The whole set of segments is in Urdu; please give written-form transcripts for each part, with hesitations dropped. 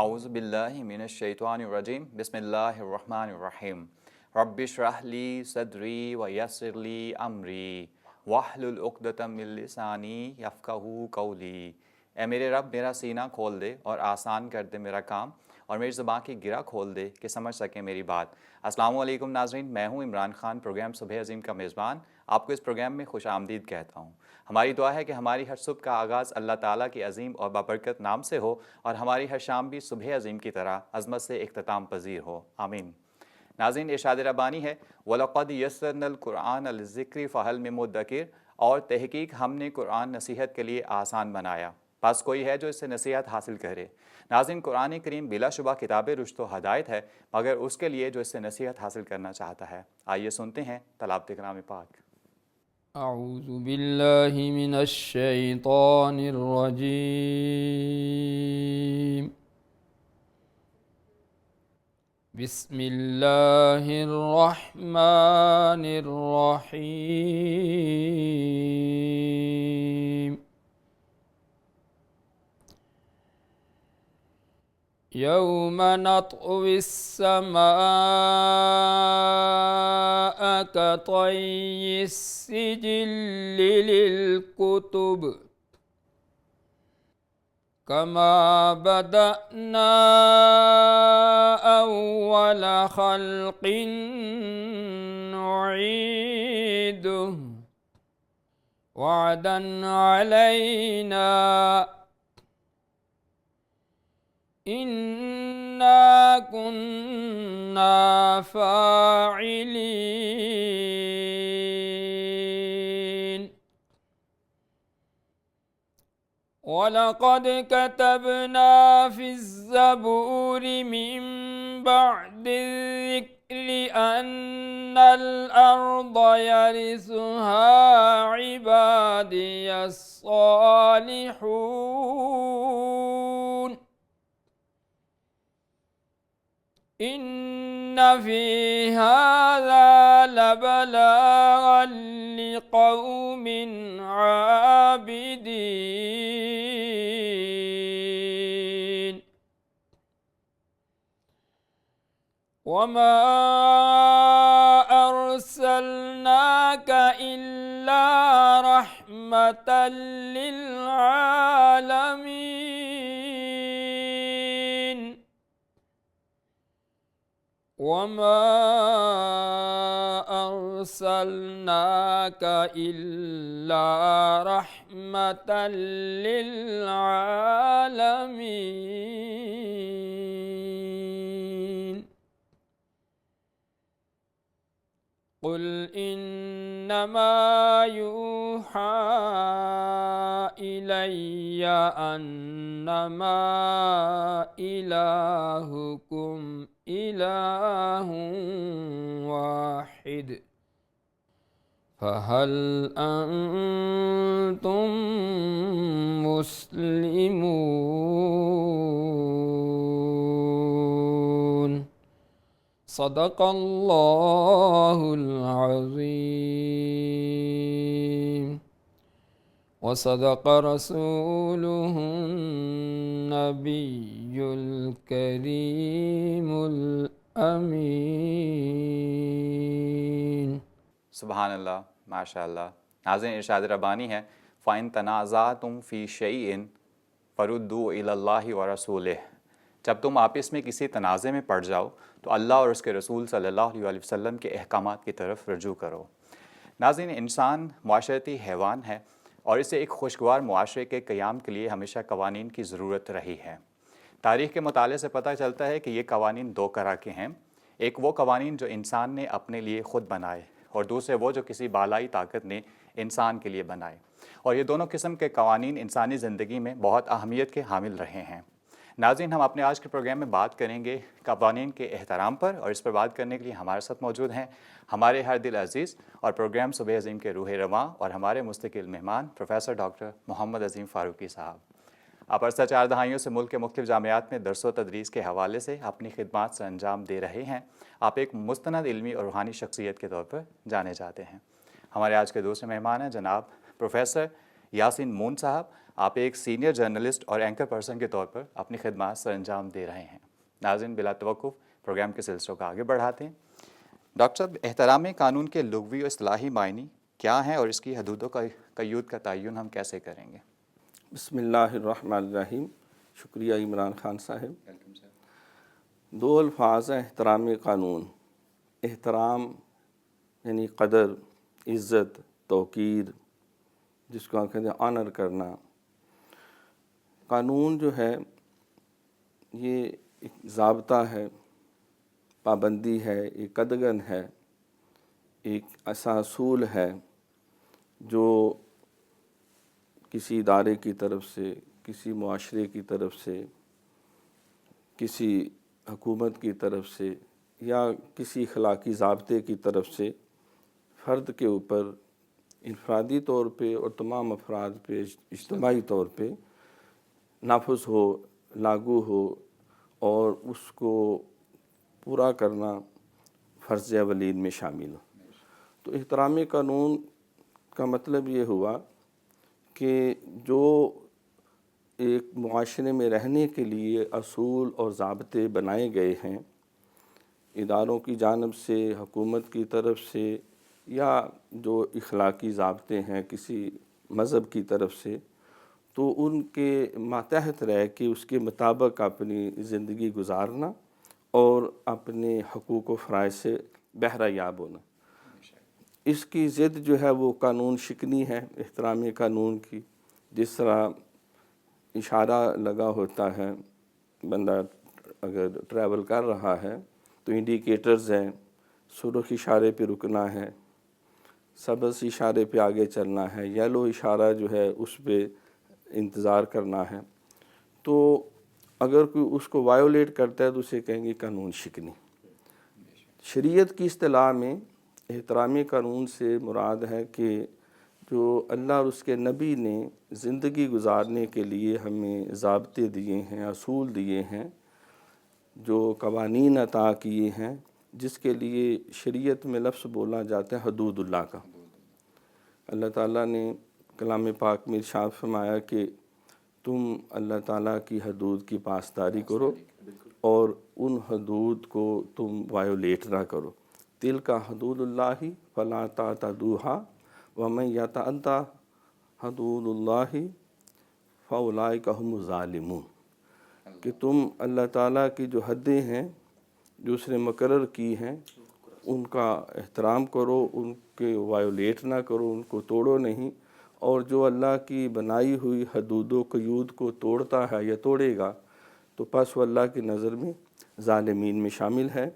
اعوذ باللہ من الشیطان الرجیم بسم اللہ الرحمن الرحیم رب اشرح لی صدری ویسر لی امری واحلل عقدۃ من لسانی یفقہوا قولی۔ اے میرے رب میرا سینہ کھول دے اور آسان کر دے میرا کام، اور میری زبان کی گرہ کھول دے کہ سمجھ سکے میری بات۔ السلام علیکم ناظرین، میں ہوں عمران خان، پروگرام صبح عظیم کا میزبان۔ آپ کو اس پروگرام میں خوش آمدید کہتا ہوں۔ ہماری دعا ہے کہ ہماری ہر صبح کا آغاز اللہ تعالیٰ کے عظیم اور بابرکت نام سے ہو، اور ہماری ہر شام بھی صبح عظیم کی طرح عظمت سے اختتام پذیر ہو، آمین۔ ناظرین، ارشاد ربانی ہے وَلَقَدْ يَسَّرْنَا الْقُرْآنَ لِلذِّكْرِ فَهَلْ مِن مُدَّكِرٍ، اور تحقیق ہم نے قرآن نصیحت کے لیے آسان بنایا، پس کوئی ہے جو اس سے نصیحت حاصل کرے۔ ناظرین، قرآن کریم بلا شبہ کتاب رشد و ہدایت ہے، مگر اس کے لیے جو اس سے نصیحت حاصل کرنا چاہتا ہے۔ آئیے سنتے ہیں تلاوت کلام پاک۔ اعوذ باللہ من الشیطان الرجیم، بسم اللہ الرحمن الرحیم۔ یوم نطوی السماء کطی السجل للکتب کما بدأنا اول خلق نعیدہ وعدا علینا انا كنا فاعلین۔ وَلَقَدْ كَتَبْنَا فِي الزَّبُورِ مِن بَعْدِ الذِّكْرِ أَنَّ الْأَرْضَ يَرِثُهَا عِبَادِيَ الصَّالِحُونَ إِنَّ فِي هَذَا لَبَلَاغًا لِقَوْمٍ عَابِدِينَ۔ وَمَا أَرْسَلْنَاكَ إِلَّا رَحْمَةً لِلْعَالَمِينَ۔ وَمَا أَرْسَلْنَاكَ إِلَّا رَحْمَةً لِلْعَالَمِينَ۔ قُلْ إِنَّمَا يُوحَى إِلَيَّ أَنَّمَا إِلَٰهُكُمْ إِلَٰهٌ وَاحِدٌ فَهَلْ أَنتُم مُّسْلِمُونَ؟ صدق اللہ العظیم وصدق رسولہ النبی الکریم الامین۔ سبحان اللہ، ماشاء اللہ۔ ناظرین، ارشاد ربانی ہے فَإِن تَنَازَعْتُمْ فِي شَيْءٍ فَرُدُّوهُ إِلَى اللَّهِ وَرَسُولِهِ، جب تم آپس میں کسی تنازع میں پڑ جاؤ تو اللہ اور اس کے رسول صلی اللہ علیہ وسلم کے احکامات کی طرف رجوع کرو۔ ناظرین، انسان معاشرتی حیوان ہے، اور اسے ایک خوشگوار معاشرے کے قیام کے لیے ہمیشہ قوانین کی ضرورت رہی ہے۔ تاریخ کے مطالعے سے پتہ چلتا ہے کہ یہ قوانین دو طرح کے ہیں، ایک وہ قوانین جو انسان نے اپنے لیے خود بنائے، اور دوسرے وہ جو کسی بالائی طاقت نے انسان کے لیے بنائے، اور یہ دونوں قسم کے قوانین انسانی زندگی میں بہت اہمیت کے حامل رہے ہیں۔ ناظرین، ہم اپنے آج کے پروگرام میں بات کریں گے قوانین کے احترام پر، اور اس پر بات کرنے کے لیے ہمارے ساتھ موجود ہیں ہمارے ہر دل عزیز اور پروگرام صبح عظیم کے روح رواں اور ہمارے مستقل مہمان پروفیسر ڈاکٹر محمد عظیم فاروقی صاحب۔ آپ عرصہ 4 دہائیوں سے ملک کے مختلف جامعات میں درس و تدریس کے حوالے سے اپنی خدمات سے انجام دے رہے ہیں۔ آپ ایک مستند علمی اور روحانی شخصیت کے طور پر جانے جاتے ہیں۔ ہمارے آج کے دوسرے مہمان ہیں جناب پروفیسر یاسین مون صاحب۔ آپ ایک سینئر جرنلسٹ اور اینکر پرسن کے طور پر اپنی خدمات سر انجام دے رہے ہیں۔ ناظرین، بلا توقف پروگرام کے سلسلوں کو آگے بڑھاتے ہیں۔ ڈاکٹر صاحب، احترام قانون کے لغوی اور اصطلاحی معنی کیا ہیں اور اس کی حدود و قیود کا تعین ہم کیسے کریں گے؟ بسم اللہ الرحمن الرحیم۔ شکریہ عمران خان صاحب۔ دو الفاظ ہیں احترام قانون۔ احترام یعنی قدر، عزت، توقیر، جس کو ہم کہتے ہیں آنر کرنا۔ قانون جو ہے یہ ایک ضابطہ ہے، پابندی ہے، ایک قدغن ہے، ایک ایسا اصول ہے جو کسی ادارے کی طرف سے، کسی معاشرے کی طرف سے، کسی حکومت کی طرف سے یا کسی اخلاقی ضابطے کی طرف سے فرد کے اوپر انفرادی طور پہ اور تمام افراد پہ اجتماعی طور پہ نافذ ہو، لاگو ہو اور اس کو پورا کرنا فرض اولین میں شامل ہو۔ تو احترام قانون کا مطلب یہ ہوا کہ جو ایک معاشرے میں رہنے کے لیے اصول اور ضابطے بنائے گئے ہیں اداروں کی جانب سے، حکومت کی طرف سے، یا جو اخلاقی ضابطے ہیں کسی مذہب کی طرف سے، تو ان کے ماتحت رہ کے اس کے مطابق اپنی زندگی گزارنا اور اپنے حقوق و فرائض سے بہرہ یاب ہونا۔ اس کی ضد جو ہے وہ قانون شکنی ہے احترام قانون کی۔ جس طرح اشارہ لگا ہوتا ہے، بندہ اگر ٹریول کر رہا ہے تو انڈیکیٹرز ہیں، سرخ اشارے پہ رکنا ہے، سبز اشارے پہ آگے چلنا ہے، یلو اشارہ جو ہے اس پہ انتظار کرنا ہے۔ تو اگر کوئی اس کو وائیولیٹ کرتا ہے تو اسے کہیں گے قانون شکنی۔ شریعت کی اصطلاح میں احترام قانون سے مراد ہے کہ جو اللہ اور اس کے نبی نے زندگی گزارنے کے لیے ہمیں ضابطے دیے ہیں، اصول دیے ہیں، جو قوانین عطا کیے ہیں، جس کے لیے شریعت میں لفظ بولا جاتا ہے حدود اللہ کا۔ اللہ تعالیٰ نے کلام پاک میں ارشاد فرمایا کہ تم اللہ تعالیٰ کی حدود کی پاسداری کرو اور ان حدود کو تم وائیولیٹ نہ کرو۔ تلک حدود اللہ فلا تعتدوها ومن یتعد حدود اللہ فاولئک هم الظالمون، کہ تم اللہ تعالیٰ کی جو حدیں ہیں جو اس نے مقرر کی ہیں ان کا احترام کرو، ان کے وائیولیٹ نہ کرو، ان کو توڑو نہیں، اور جو اللہ کی بنائی ہوئی حدود و قیود کو توڑتا ہے یا توڑے گا تو پس وہ اللہ کی نظر میں ظالمین میں شامل ہے۔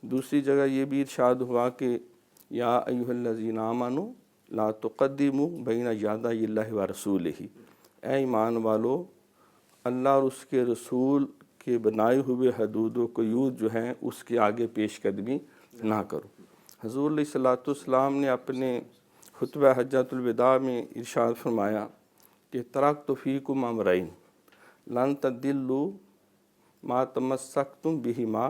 دوسری جگہ یہ بھی ارشاد ہوا کہ یا ایھا الذین آمنوا لا تقدموا بین یدی اللہ ورسولہ، اے ایمان والو اللہ اور اس کے رسول کے بنائے ہوئے حدود و قیود جو ہیں اس کے آگے پیش قدمی نہ کرو۔ حضور علیہ الصلوۃ والسلام نے اپنے خطبہ حجۃ الوداع میں ارشاد فرمایا کہ ترکت فیکم امرین لن تضلوا ما تمسکتم بہما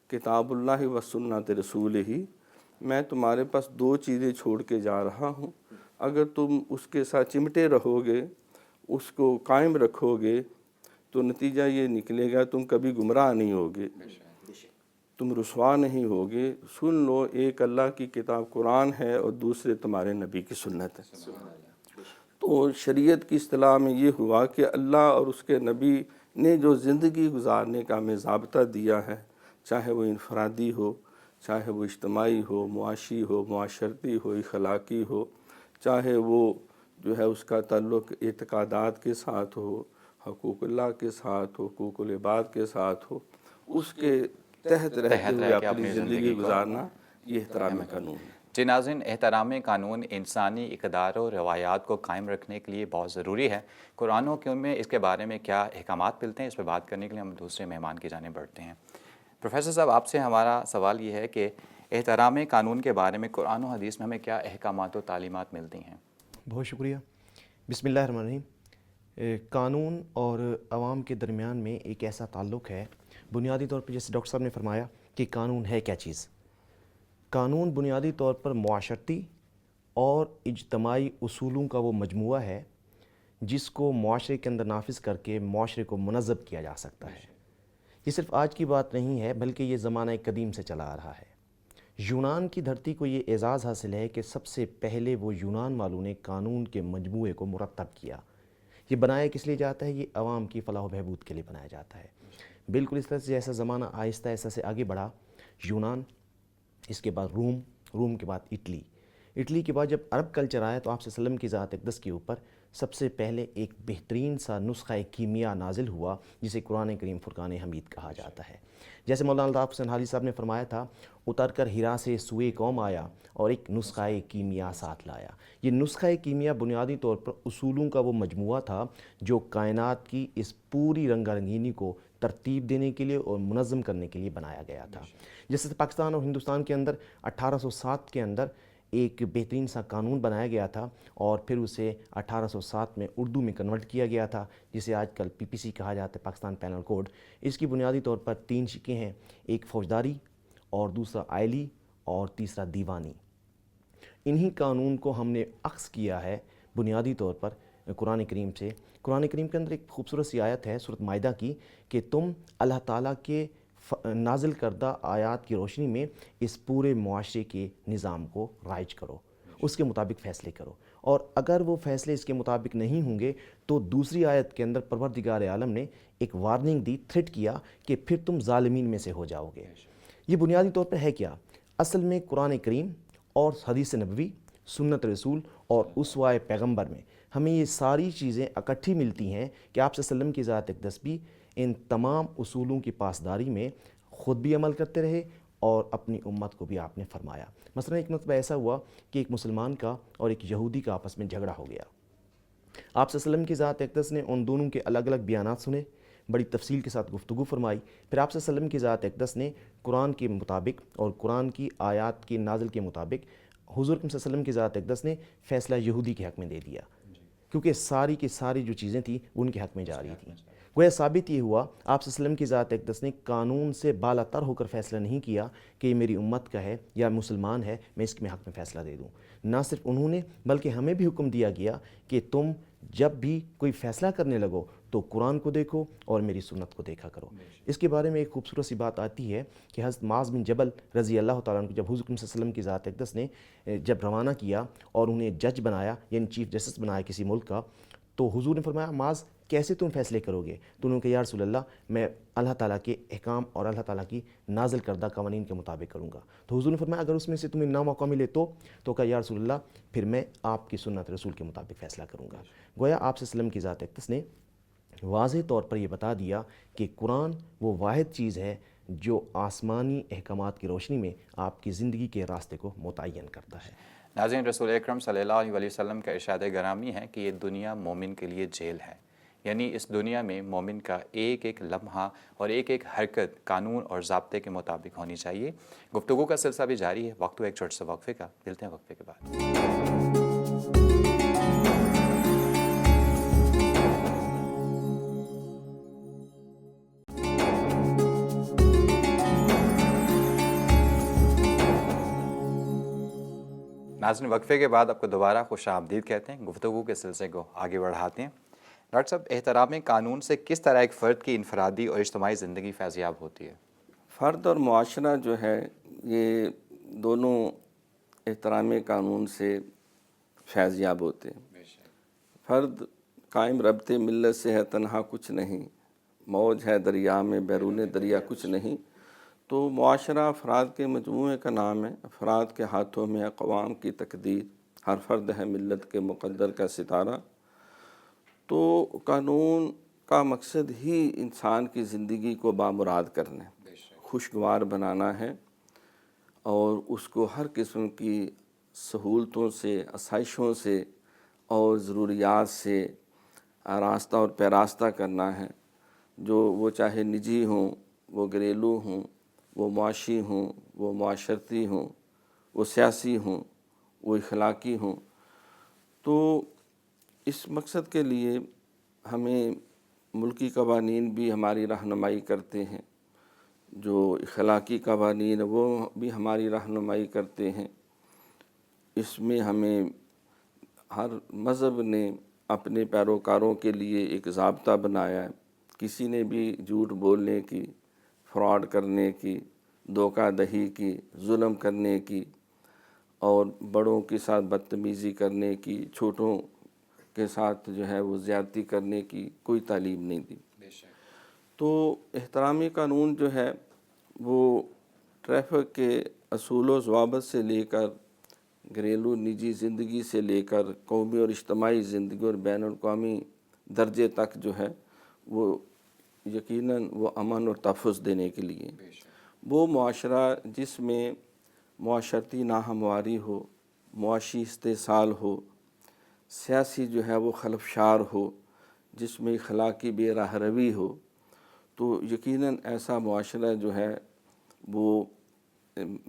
کتاب اللہ و سنت رسولہ، میں تمہارے پاس دو چیزیں چھوڑ کے جا رہا ہوں، اگر تم اس کے ساتھ چمٹے رہو گے، اس کو قائم رکھو گے تو نتیجہ یہ نکلے گا تم کبھی گمراہ نہیں ہوگے، تم رسوا نہیں ہوگے۔ سن لو، ایک اللہ کی کتاب قرآن ہے اور دوسرے تمہارے نبی کی سنت ہے۔ تو شریعت کی اصطلاح میں یہ ہوا کہ اللہ اور اس کے نبی نے جو زندگی گزارنے کا ہمیں ضابطہ دیا ہے، چاہے وہ انفرادی ہو، چاہے وہ اجتماعی ہو، معاشی ہو، معاشرتی ہو، اخلاقی ہو، چاہے وہ جو ہے اس کا تعلق اعتقادات کے ساتھ ہو، حقوق اللہ کے ساتھ ہو، حقوق العباد کے ساتھ ہو، اس کے تحت رہتے ہوئے اپنی زندگی گزارنا، یہ احترام قانون ہے۔ جی ناظرین، احترام قانون انسانی اقدار و روایات کو قائم رکھنے کے لیے بہت ضروری ہے۔ قرآن و حکم میں اس کے بارے میں کیا احکامات ملتے ہیں، اس پہ بات کرنے کے لیے ہم دوسرے مہمان کی جانب بڑھتے ہیں۔ پروفیسر صاحب، آپ سے ہمارا سوال یہ ہے کہ احترام قانون کے بارے میں قرآن و حدیث میں ہمیں کیا احکامات و تعلیمات ملتی ہیں؟ بہت شکریہ۔ بسم اللہ الرحمن الرحیم۔ قانون اور عوام کے درمیان میں ایک ایسا تعلق ہے، بنیادی طور پر جیسے ڈاکٹر صاحب نے فرمایا کہ قانون ہے کیا چیز۔ قانون بنیادی طور پر معاشرتی اور اجتماعی اصولوں کا وہ مجموعہ ہے جس کو معاشرے کے اندر نافذ کر کے معاشرے کو منظم کیا جا سکتا ہے۔ یہ صرف آج کی بات نہیں ہے بلکہ یہ زمانہ قدیم سے چلا آ رہا ہے۔ یونان کی دھرتی کو یہ اعزاز حاصل ہے کہ سب سے پہلے وہ یونان والوں نے قانون کے مجموعے کو مرتب کیا۔ یہ بنایا کس لیے جاتا ہے؟ یہ عوام کی فلاح و بہبود کے لیے بنایا جاتا ہے۔ بالکل اس طرح سے جیسا زمانہ آہستہ آہستہ سے آگے بڑھا، یونان، اس کے بعد روم، روم کے بعد اٹلی، اٹلی کے بعد جب عرب کلچر آیا تو آپ صلی اللہ علیہ وسلم کی ذات اقدس کے اوپر سب سے پہلے ایک بہترین سا نسخہ کیمیا نازل ہوا جسے قرآن کریم فرقان حمید کہا جاتا ہے۔ جیسے مولانا الطاف حسین حالی صاحب نے فرمایا تھا، اتر کر ہرا سے سوئے قوم آیا اور ایک نسخہ کیمیا ساتھ لایا۔ یہ نسخہ کیمیا بنیادی طور پر اصولوں کا وہ مجموعہ تھا جو کائنات کی اس پوری رنگا رنگینی کو ترتیب دینے کے لیے اور منظم کرنے کے لیے بنایا گیا تھا۔ جیسے پاکستان اور ہندوستان کے اندر 1807 کے اندر ایک بہترین سا قانون بنایا گیا تھا اور پھر اسے 1807 میں اردو میں کنورٹ کیا گیا تھا، جسے آج کل PPC کہا جاتا ہے، پاکستان پینل کوڈ۔ اس کی بنیادی طور پر 3 شقیں ہیں، ایک فوجداری اور دوسرا آئلی اور تیسرا دیوانی۔ انہی قانون کو ہم نے اخذ کیا ہے بنیادی طور پر قرآن کریم سے۔ قرآن کریم کے اندر ایک خوبصورت سی آیت ہے سورۃ مائدہ کی کہ تم اللہ تعالیٰ کے نازل کردہ آیات کی روشنی میں اس پورے معاشرے کے نظام کو رائج کرو، اس کے مطابق فیصلے کرو، اور اگر وہ فیصلے اس کے مطابق نہیں ہوں گے تو دوسری آیت کے اندر پروردگار عالم نے ایک وارننگ دی، تھریٹ کیا کہ پھر تم ظالمین میں سے ہو جاؤ گے۔ یہ بنیادی طور پر ہے کیا؟ اصل میں قرآن کریم اور حدیث نبوی، سنت رسول اور اسوہ پیغمبر میں ہمیں یہ ساری چیزیں اکٹھی ملتی ہیں کہ آپ صلی اللہ علیہ وسلم کی ذات اقدس بھی ان تمام اصولوں کی پاسداری میں خود بھی عمل کرتے رہے اور اپنی امت کو بھی آپ نے فرمایا۔ مثلا ایک مرتبہ ایسا ہوا کہ ایک مسلمان کا اور ایک یہودی کا آپس میں جھگڑا ہو گیا۔ آپ صلی اللہ علیہ وسلم کی ذات اقدس نے ان دونوں کے الگ الگ بیانات سنے، بڑی تفصیل کے ساتھ گفتگو فرمائی، پھر آپ صلی اللہ علیہ وسلم کی ذات اقدس نے قرآن کے مطابق اور قرآن کی آیات کے نازل کے مطابق حضور صلی اللہ علیہ وسلم کی ذات اقدس نے فیصلہ یہودی کے حق میں دے دیا، کیونکہ ساری کی ساری جو چیزیں تھیں وہ ان کے حق میں جا رہی تھیں۔ گویا ثابت یہ ہوا آپ صلی اللہ علیہ وسلم کی ذات اقدس نے قانون سے بالا تر ہو کر فیصلہ نہیں کیا کہ یہ میری امت کا ہے یا مسلمان ہے، میں اس کے حق میں فیصلہ دے دوں۔ نہ صرف انہوں نے بلکہ ہمیں بھی حکم دیا گیا کہ تم جب بھی کوئی فیصلہ کرنے لگو تو قرآن کو دیکھو اور میری سنت کو دیکھا کرو۔ اس کے بارے میں ایک خوبصورت سی بات آتی ہے کہ حضرت معاذ بن جبل رضی اللہ تعالیٰ عنہ کو جب حضور صلی اللہ علیہ وسلم کی ذات اقدس نے جب روانہ کیا اور انہیں جج بنایا، یعنی چیف جسٹس بنایا کسی ملک کا، تو حضور نے فرمایا معاذ کیسے تم فیصلے کرو گے؟ تو انہوں نے کہا یا رسول اللہ میں اللہ تعالیٰ کے احکام اور اللہ تعالیٰ کی نازل کردہ قوانین کے مطابق کروں گا۔ تو حضور نے فرمایا اگر اس میں سے تمہیں نہ موقع ملے تو کہا یا رسول اللہ پھر میں آپ کی سنت رسول کے مطابق فیصلہ کروں گا۔ گویا آپ صلی اللہ علیہ وسلم کی ذات اقدس نے واضح طور پر یہ بتا دیا کہ قرآن وہ واحد چیز ہے جو آسمانی احکامات کی روشنی میں آپ کی زندگی کے راستے کو متعین کرتا ہے۔ ناظرین، رسول اکرم صلی اللہ علیہ وسلم کا ارشاد گرامی ہے کہ یہ دنیا مومن کے لیے جیل ہے، یعنی اس دنیا میں مومن کا ایک ایک لمحہ اور ایک ایک حرکت قانون اور ضابطے کے مطابق ہونی چاہیے۔ گفتگو کا سلسلہ بھی جاری ہے، وقت ہو ایک چھوٹے سے وقفے کا، ملتے ہیں وقفے کے بعد۔ ناظرین، وقفے کے بعد آپ کو دوبارہ خوش آمدید کہتے ہیں، گفتگو کے سلسلے کو آگے بڑھاتے ہیں۔ ڈاکٹر صاحب، احترام قانون سے کس طرح ایک فرد کی انفرادی اور اجتماعی زندگی فیضیاب ہوتی ہے؟ فرد اور معاشرہ جو ہے یہ دونوں احترام قانون سے فیضیاب ہوتے ہیں۔ فرد قائم ربط ملت سے ہے تنہا کچھ نہیں، موج ہے دریا میں بیرون دریا کچھ نہیں۔ تو معاشرہ افراد کے مجموعے کا نام ہے، افراد کے ہاتھوں میں اقوام کی تقدیر، ہر فرد ہے ملت کے مقدر کا ستارہ۔ تو قانون کا مقصد ہی انسان کی زندگی کو بامراد کرنا ہے، خوشگوار بنانا ہے اور اس کو ہر قسم کی سہولتوں سے، آسائشوں سے اور ضروریات سے آراستہ اور پیراستہ کرنا ہے، جو وہ چاہے نجی ہوں، وہ گھریلو ہوں، وہ معاشی ہوں، وہ معاشرتی ہوں، وہ سیاسی ہوں، وہ اخلاقی ہوں۔ تو اس مقصد کے لیے ہمیں ملکی قوانین بھی ہماری رہنمائی کرتے ہیں، جو اخلاقی قوانین وہ بھی ہماری رہنمائی کرتے ہیں۔ اس میں ہمیں ہر مذہب نے اپنے پیروکاروں کے لیے ایک ضابطہ بنایا ہے، کسی نے بھی جھوٹ بولنے کی، فراڈ کرنے کی، دھوکہ دہی کی، ظلم کرنے کی اور بڑوں کے ساتھ بدتمیزی کرنے کی، چھوٹوں کے ساتھ جو ہے وہ زیادتی کرنے کی کوئی تعلیم نہیں دی۔ تو احترامی قانون جو ہے وہ ٹریفک کے اصول و ضوابط سے لے کر گھریلو نجی زندگی سے لے کر قومی اور اجتماعی زندگی اور بین الاقوامی درجے تک جو ہے وہ یقیناً وہ امن اور تحفظ دینے کے لیے وہ معاشرہ جس میں معاشرتی ناہمواری ہو، معاشی استحصال ہو، سیاسی جو ہے وہ خلفشار ہو، جس میں اخلاقی بے راہ روی ہو، تو یقیناً ایسا معاشرہ جو ہے وہ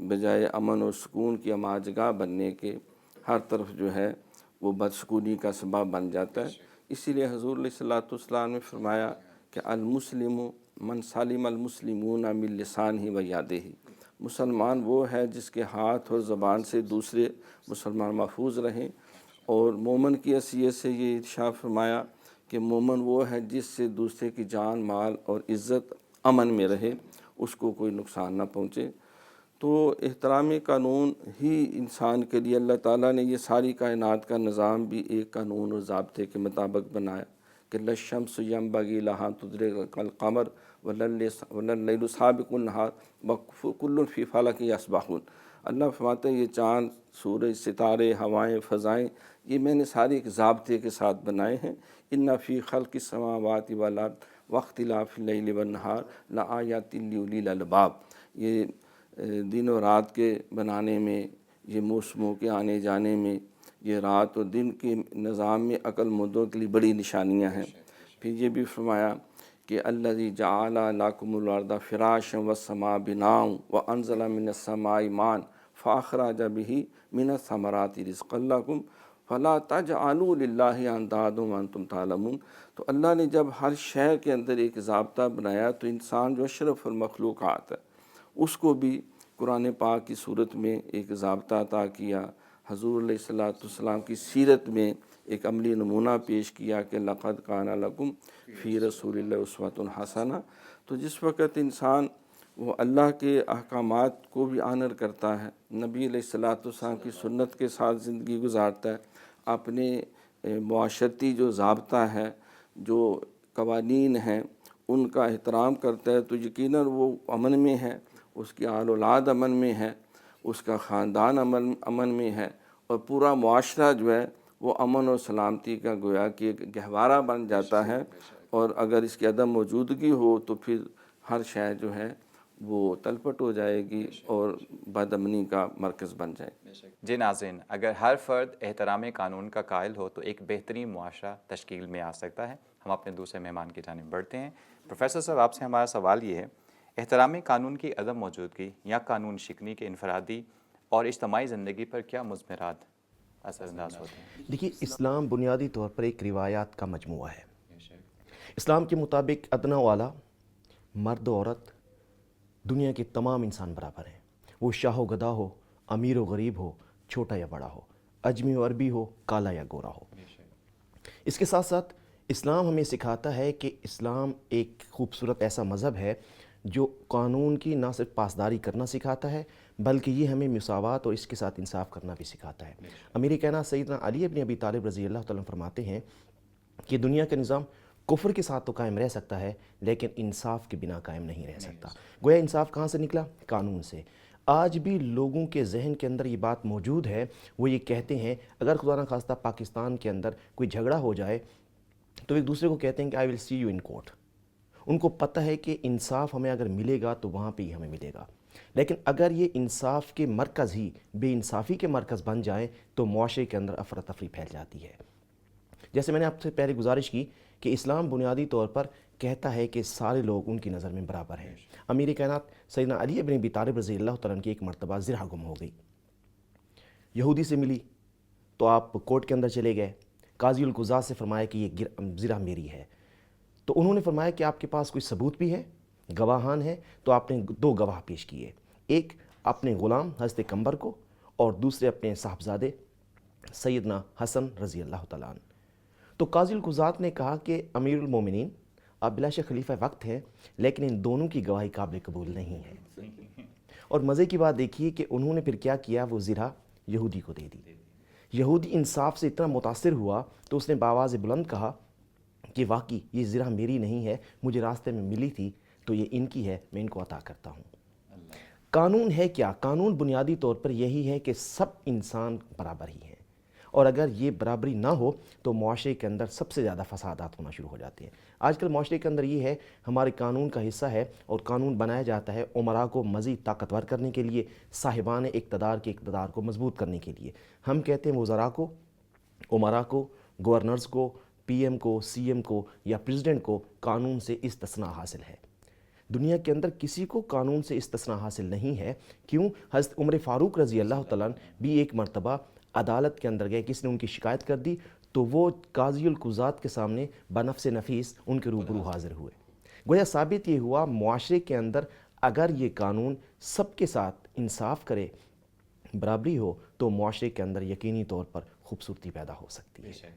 بجائے امن و سکون کی اماجگاہ بننے کے ہر طرف جو ہے وہ بدسکونی کا سبب بن جاتا ہے۔ اسی لیے حضور علیہ الصلوۃ والسلام نے فرمایا کہ المسلم من سلم المسلمون من لسانہ و یدہ، مسلمان وہ ہے جس کے ہاتھ اور زبان سے دوسرے مسلمان محفوظ رہیں، اور مومن کی حیثیت سے یہ ارشاد فرمایا کہ مومن وہ ہے جس سے دوسرے کی جان، مال اور عزت امن میں رہے، اس کو کوئی نقصان نہ پہنچے۔ تو احترامی قانون ہی انسان کے لیے اللہ تعالیٰ نے یہ ساری کائنات کا نظام بھی ایک قانون اور ضابطے کے مطابق بنایا کہ للشمس ینبغی لہا تدرک القمر واللیل سابق النہار وکل فی فلک یسبحون۔ اللہ فرماتے ہیں یہ چاند، سورج، ستارے، ہوائیں، فضائیں، یہ میں نے سارے ایک ضابطے کے ساتھ بنائے ہیں۔ ان فی خلق السماوات والارض واختلاف اللیل والنہار لآیات لأولی الالباب، یہ دن و رات کے بنانے میں، یہ موسموں کے آنے جانے میں، یہ رات اور دن کے نظام میں عقل مندوں کے لیے بڑی نشانیاں ہیں۔ پھر یہ بھی فرمایا کہ الذی جعل لکم الارض فراشا والسماء بناء وانزل من السماء ماء فاخرج به من الثمرات رزقا لکم فلا تجعلوا للہ اندادا وانتم تعلمون۔ تو اللہ نے جب ہر شے کے اندر ایک ضابطہ بنایا تو انسان جو اشرف المخلوقات ہے اس کو بھی قرآن پاک کی صورت میں ایک ضابطہ عطا کیا، حضور علیہ الصلوۃ والسلام کی سیرت میں ایک عملی نمونہ پیش کیا کہ لقد کان لکم فی رسول اللہ اسوۃ حسنہ۔ تو جس وقت انسان وہ اللہ کے احکامات کو بھی آنر کرتا ہے، نبی علیہ الصلوۃ والسلام کی سنت کے ساتھ زندگی گزارتا ہے، اپنے معاشرتی جو ضابطہ ہے، جو قوانین ہیں ان کا احترام کرتا ہے، تو یقیناً وہ امن میں ہے، اس کی آل اولاد امن میں ہے، اس کا خاندان امن میں ہے، اور پورا معاشرہ جو ہے وہ امن اور سلامتی کا گویا کہ ایک گہوارہ بن جاتا ہے۔ اور اگر اس کی عدم موجودگی ہو تو پھر ہر شے جو ہے وہ تلپٹ ہو جائے گی اور بد امنی کا مرکز بن جائے گی۔ جی ناظرین، اگر ہر فرد احترام قانون کا قائل ہو تو ایک بہترین معاشرہ تشکیل میں آ سکتا ہے۔ ہم اپنے دوسرے مہمان کی جانب بڑھتے ہیں۔ پروفیسر صاحب، آپ سے ہمارا سوال یہ ہے، احترام قانون کی عدم موجودگی یا قانون شکنی کے انفرادی اور اجتماعی زندگی پر کیا مضمرات اثر انداز ہوتے ہیں؟ دیکھیے، اسلام بنیادی طور پر ایک روایات کا مجموعہ ہے۔ اسلام کے مطابق ادنیٰ و اعلیٰ، مرد و عورت، دنیا کے تمام انسان برابر ہیں، وہ شاہ و گدا ہو، امیر و غریب ہو، چھوٹا یا بڑا ہو، اجمی و عربی ہو، کالا یا گورا ہو۔ اس کے ساتھ ساتھ اسلام ہمیں سکھاتا ہے کہ اسلام ایک خوبصورت ایسا مذہب ہے جو قانون کی نہ صرف پاسداری کرنا سکھاتا ہے بلکہ یہ ہمیں مساوات اور اس کے ساتھ انصاف کرنا بھی سکھاتا ہے۔ امیر کائنات سیدنا علی ابن ابی طالب رضی اللہ تعالیٰ عنہ فرماتے ہیں کہ دنیا کا نظام کفر کے ساتھ تو قائم رہ سکتا ہے لیکن انصاف کے بنا قائم نہیں رہ سکتا۔ گویا انصاف کہاں سے نکلا؟ قانون سے۔ آج بھی لوگوں کے ذہن کے اندر یہ بات موجود ہے، وہ یہ کہتے ہیں اگر خدا نہ خواستہ پاکستان کے اندر کوئی جھگڑا ہو جائے تو ایک دوسرے کو کہتے ہیں کہ آئی ول سی یو ان کورٹ۔ ان کو پتہ ہے کہ انصاف ہمیں اگر ملے گا تو وہاں پہ ہی ہمیں ملے گا، لیکن اگر یہ انصاف کے مرکز ہی بے انصافی کے مرکز بن جائیں تو معاشرے کے اندر افراتفری پھیل جاتی ہے۔ جیسے میں نے آپ سے پہلے گزارش کی کہ اسلام بنیادی طور پر کہتا ہے کہ سارے لوگ ان کی نظر میں برابر ہیں۔ امیر کائنات سیدنا علی ابن ابی طالب رضی اللہ تعالیٰ عنہ کی ایک مرتبہ زرہ گم ہو گئی، یہودی سے ملی تو آپ کورٹ کے اندر چلے گئے، قاضی القضاۃ سے فرمایا کہ یہ زرہ میری ہے، تو انہوں نے فرمایا کہ آپ کے پاس کوئی ثبوت بھی ہے، گواہان ہیں؟ تو آپ نے دو گواہ پیش کیے، ایک اپنے غلام حضرت قمبر کو اور دوسرے اپنے صاحبزادے سیدنا حسن رضی اللہ تعالیٰ عنہ۔ تو قاضی القضات نے کہا کہ امیر المومنین آپ بلا شک خلیفہ وقت ہیں، لیکن ان دونوں کی گواہی قابل قبول نہیں ہے۔ اور مزے کی بات دیکھیے کہ انہوں نے پھر کیا کیا، وہ زرہ یہودی کو دے دی۔ یہودی انصاف سے اتنا متاثر ہوا تو اس نے بآواز بلند کہا کہ واقعی یہ زرہ میری نہیں ہے، مجھے راستے میں ملی تھی تو یہ ان کی ہے، میں ان کو عطا کرتا ہوں۔ قانون ہے کیا؟ قانون بنیادی طور پر یہی ہے کہ سب انسان برابر ہی ہیں، اور اگر یہ برابری نہ ہو تو معاشرے کے اندر سب سے زیادہ فسادات ہونا شروع ہو جاتے ہیں۔ آج کل معاشرے کے اندر یہ ہے، ہمارے قانون کا حصہ ہے اور قانون بنایا جاتا ہے عمراء کو مزید طاقتور کرنے کے لیے، صاحبان اقتدار کے اقتدار کو مضبوط کرنے کے لیے۔ ہم کہتے ہیں وزراء کو، عمراء کو، گورنرز کو، پی ایم کو، سی ایم کو یا پریزیڈنٹ کو قانون سے استثناء حاصل ہے۔ دنیا کے اندر کسی کو قانون سے استثناء حاصل نہیں ہے۔ کیوں؟ حضرت عمر فاروق رضی اللہ تعالیٰ عنہ بھی ایک مرتبہ عدالت کے اندر گئے، کسی نے ان کی شکایت کر دی تو وہ قاضی القضات کے سامنے بنفس نفیس ان کے روبرو حاضر ہوئے۔ گویا ثابت یہ ہوا معاشرے کے اندر اگر یہ قانون سب کے ساتھ انصاف کرے، برابری ہو، تو معاشرے کے اندر یقینی طور پر خوبصورتی پیدا ہو سکتی ہے۔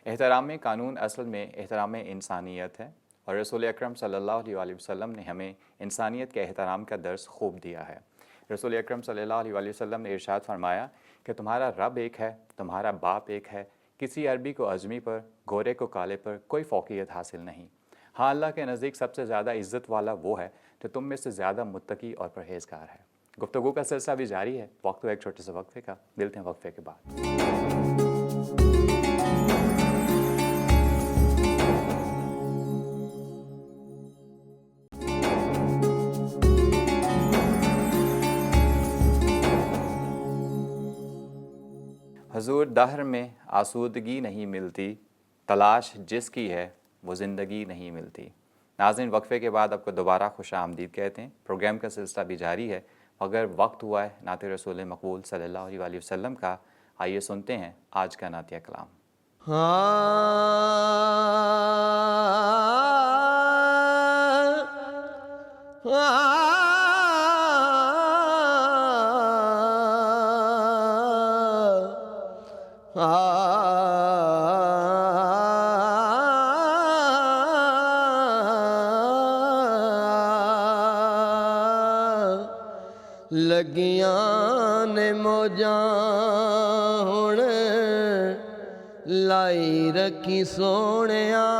احترام قانون اصل میں احترام انسانیت ہے، اور رسول اکرم صلی اللہ علیہ وسلم نے ہمیں انسانیت کے احترام کا درس خوب دیا ہے۔ رسول اکرم صلی اللہ علیہ وسلم نے ارشاد فرمایا کہ تمہارا رب ایک ہے، تمہارا باپ ایک ہے، کسی عربی کو عجمی پر، گورے کو کالے پر کوئی فوقیت حاصل نہیں۔ ہاں، اللہ کے نزدیک سب سے زیادہ عزت والا وہ ہے جو تم میں سے زیادہ متقی اور پرہیزگار ہے۔ گفتگو کا سلسلہ بھی جاری ہے، وقت ایک چھوٹے سے وقفے کا، ملتے ہیں وقفے کے بعد۔ حضور، دہر میں آسودگی نہیں ملتی، تلاش جس کی ہے وہ زندگی نہیں ملتی۔ ناظرین، وقفے کے بعد آپ کو دوبارہ خوش آمدید کہتے ہیں۔ پروگرام کا سلسلہ بھی جاری ہے، مگر وقت ہوا ہے نعت رسول مقبول صلی اللہ علیہ وسلم کا۔ آئیے سنتے ہیں آج کا نعتیہ کلام۔ لگیاں نے موجاں ہن لائی رکھی سونیاں،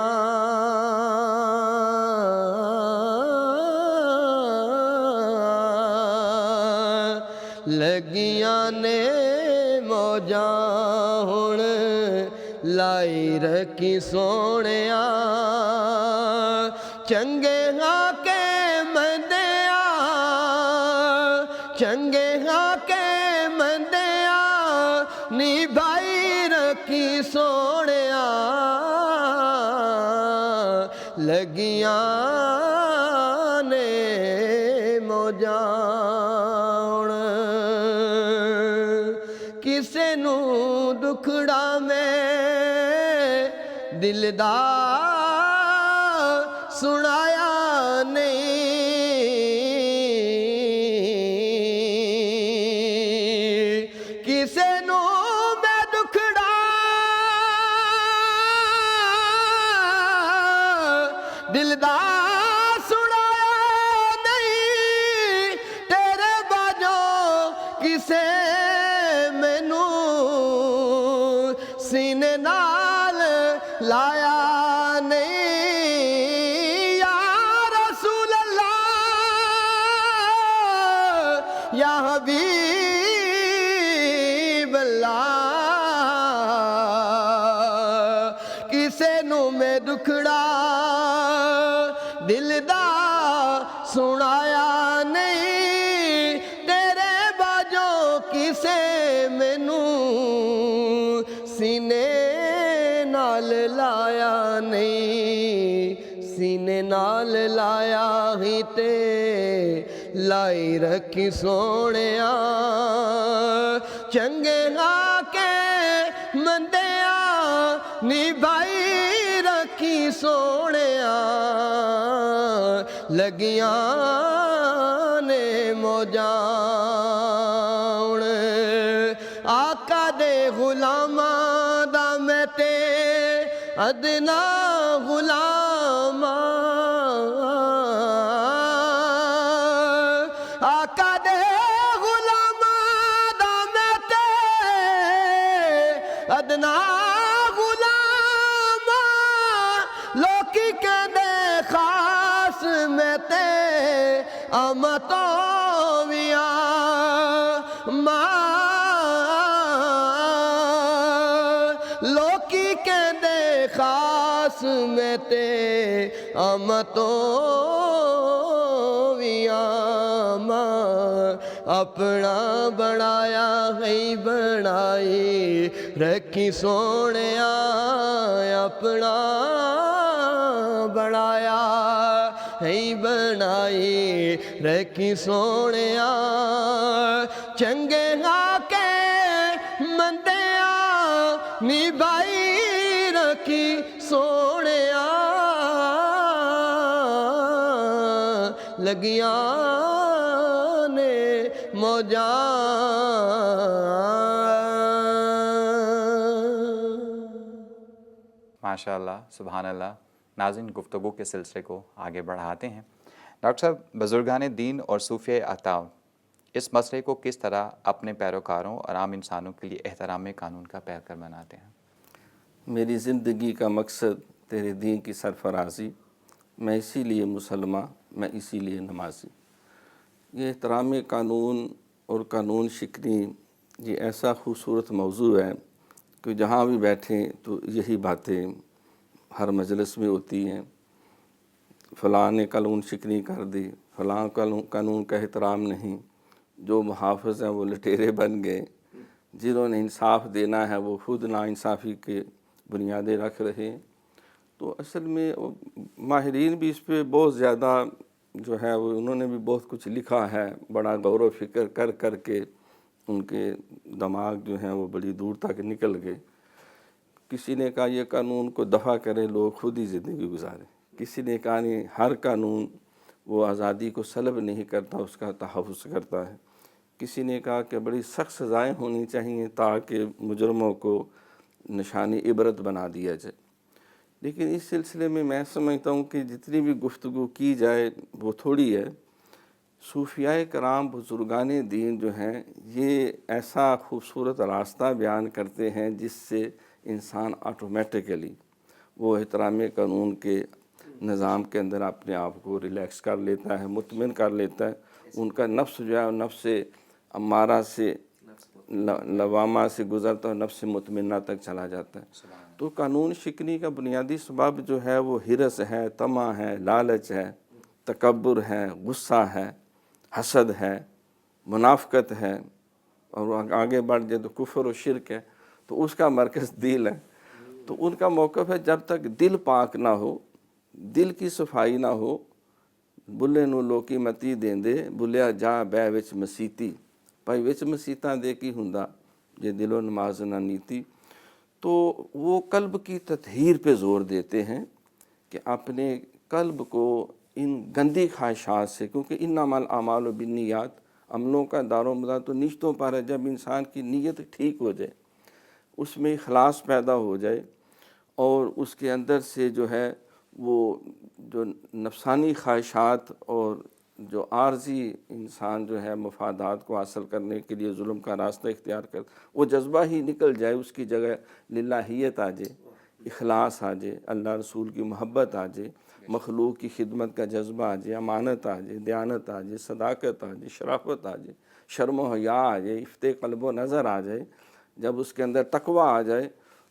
لگیاں نے موجاں ہن لائی رکھی سونیاں، چنگے ہاں کے مندیاں، چنگے ہاں کے مندیاں نبھائی رکھی سونیاں، لگیاں نے موجاں ہن کسے نو دکھڑا میں دل دا سنایا نہیں، کسے نو میں دکھڑا دل دا سنایا نہیں، تیرے باجو کسے مینوں سینے نال لایا نہیں، یا رسول اللہ یا حبیب اللہ، کسے نو میں دکھڑا دل دا سنایا نہیں، تیرے باجو کسے مینوں سینے نال لایا نہیں، سینے نال لایا ہی تے لائی رکھی سونیاں، چنگے ہاں کے مندیاں نبھائی رکھی سونیاں، لگیاں نے موجاں ہن آقا دے غلاماں دا میں تے ادنا غلام آقا دے غلام دا میں تے ادنا غلام لوکی کہندے خاص میں تے امتوں ویاں لوکی کہندے خاص میں تے امتوں ویاں اپنا بنایا ہے بنائی رکھی سونیا اپنا بنایا ہے بنائی رکھی سونیا چنگے کے مندیاں نبھائی رکھی سونیا لگیاں نے موجاں ماشاء اللہ، سبحان اللہ۔ ناظرین، گفتگو کے سلسلے کو آگے بڑھاتے ہیں۔ ڈاکٹر صاحب، بزرگان دین اور صوفیہ اطاعت اس مسئلے کو کس طرح اپنے پیروکاروں اور عام انسانوں کے لیے احترام قانون کا پیکر بناتے ہیں؟ میری زندگی کا مقصد تیرے دین کی سرفرازی، میں اسی لیے مسلمان، میں اسی لیے نمازی۔ یہ احترام قانون اور قانون شکنی یہ ایسا خوبصورت موضوع ہے کہ جہاں بھی بیٹھیں تو یہی باتیں ہر مجلس میں ہوتی ہیں۔ فلاں نے قانون شکنی کر دی، فلاں قانون کا احترام نہیں، جو محافظ ہیں وہ لٹیرے بن گئے، جنہوں نے انصاف دینا ہے وہ خود ناانصافی کے بنیادیں رکھ رہے ہیں۔ تو اصل میں ماہرین بھی اس پہ بہت زیادہ جو ہے وہ انہوں نے بھی بہت کچھ لکھا ہے، بڑا غور و فکر کر کے ان کے دماغ جو ہیں وہ بڑی دور تک نکل گئے۔ کسی نے کہا یہ قانون کو دفع کرے، لوگ خود ہی زندگی گزاریں۔ کسی نے کہا نہیں، ہر قانون وہ آزادی کو سلب نہیں کرتا، اس کا تحفظ کرتا ہے۔ کسی نے کہا کہ بڑی سخت سزائیں ہونی چاہیے تاکہ مجرموں کو نشانی عبرت بنا دیا جائے۔ لیکن اس سلسلے میں سمجھتا ہوں کہ جتنی بھی گفتگو کی جائے وہ تھوڑی ہے۔ صوفیاء کرام بزرگان دین جو ہیں یہ ایسا خوبصورت راستہ بیان کرتے ہیں جس سے انسان آٹومیٹکلی وہ احترام قانون کے نظام کے اندر اپنے آپ کو ریلیکس کر لیتا ہے، مطمئن کر لیتا ہے۔ ان کا نفس جو ہے نفس امارہ سے لوامہ سے گزرتا ہے، نفس مطمئنہ تک چلا جاتا ہے۔ تو قانون شکنی کا بنیادی سبب جو ہے وہ حرص ہے، طمع ہے، لالچ ہے، تکبر ہے، غصہ ہے، حسد ہے، منافقت ہے، اور آگے بڑھ جائے تو کفر و شرک ہے۔ تو اس کا مرکز دل ہے۔ تو ان کا موقف ہے جب تک دل پاک نہ ہو، دل کی صفائی نہ ہو، بلے نو لوکی متی دیندے بلیا جا بے وچ مسیتی، بھائی وچ مسیتاں دے کی ہوندا جے دل و نماز نہ نیتی۔ تو وہ قلب کی تطہیر پہ زور دیتے ہیں کہ اپنے قلب کو ان گندی خواہشات سے، کیونکہ انما الاعمال بالنیات، عملوں کا دار و مدار تو نیتوں پر ہے۔ جب انسان کی نیت ٹھیک ہو جائے، اس میں اخلاص پیدا ہو جائے، اور اس کے اندر سے جو ہے وہ جو نفسانی خواہشات اور جو عارضی انسان جو ہے مفادات کو حاصل کرنے کے لیے ظلم کا راستہ اختیار کر، وہ جذبہ ہی نکل جائے، اس کی جگہ للہیت آ جائے، اخلاص آ جائے، اللہ رسول کی محبت آ جائے، مخلوق کی خدمت کا جذبہ آ جائے، امانت آ جائے، دیانت آ جائے، صداقت آ جائے، شرافت آ جائے، شرم و حیا آ جائے، افت قلب و نظر آ جائے، جب اس کے اندر تقویٰ آ جائے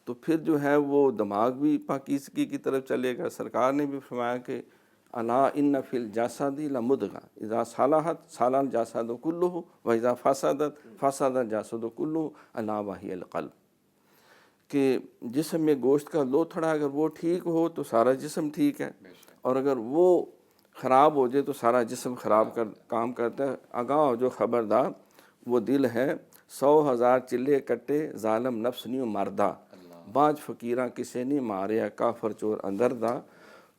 تو پھر جو ہے وہ دماغ بھی پاکیزگی کی طرف چلے گا۔ سرکار نے بھی فرمایا کہ الا ان فی الجسد لمضغہ اذا صلحت صلح الجسد کلہ واذا فسدت فسد الجسد کلہ الا وہی القلب، کہ جسم میں گوشت کا لوتھڑا اگر وہ ٹھیک ہو تو سارا جسم ٹھیک ہے، اور اگر وہ خراب ہو جائے تو سارا جسم خراب کام کرتا ہے۔ آگاہ جو خبردار وہ دل ہے، 100,000 چلے کٹے ظالم نفس نیو مردہ، باج فقیراں کسے نہیں ماریا کافر چور اندر دا۔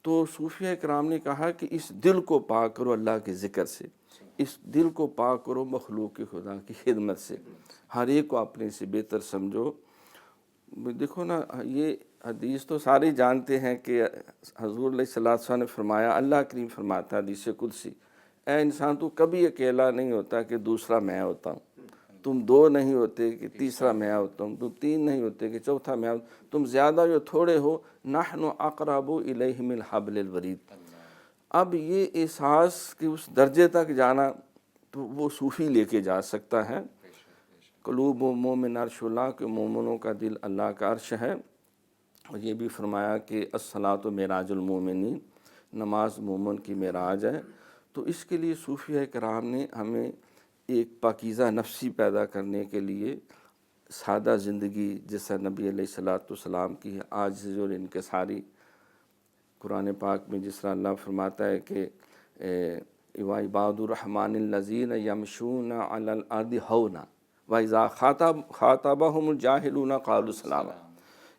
تو صوفیہ کرام نے کہا کہ اس دل کو پاک کرو اللہ کے ذکر سے، اس دل کو پاک کرو مخلوق کی خدا کی خدمت سے، ہر ایک کو اپنے سے بہتر سمجھو۔ دیکھو نا، یہ حدیث تو سارے جانتے ہیں کہ حضور علیہ الصلوۃ والسلام نے فرمایا، اللہ کریم فرماتا ہے حدیث قدسی، اے انسان تو کبھی اکیلا نہیں ہوتا کہ دوسرا میں ہوتا ہوں، تم دو نہیں ہوتے کہ تیسرا میں ہوتا ہوں، تم تین نہیں ہوتے کہ چوتھا میں ہوتا ہوں، تم زیادہ جو تھوڑے ہو، نحن اقرب الیہ من حبل الورید۔ اب یہ احساس کہ اس درجے تک جانا تو وہ صوفی لے کے جا سکتا ہے۔ قلوب و مومن عرش اللہ، کہ مومنوں کا دل اللہ کا عرش ہے۔ اور یہ بھی فرمایا کہ الصلاۃ معراج المومنین، نماز مومن کی معراج ہے۔ تو اس کے لیے صوفیہ کرام نے ہمیں ایک پاکیزہ نفسی پیدا کرنے کے لیے سادہ زندگی جیسا نبی علیہ الصلوۃ والسلام کی ہے، عاجز اور انکساری۔ قرآن پاک میں جس طرح اللہ فرماتا ہے کہ وعباد الرحمن الذین یمشون علی الارض ہونا واذا خاطبہم الجاہلون قالوا سلاما،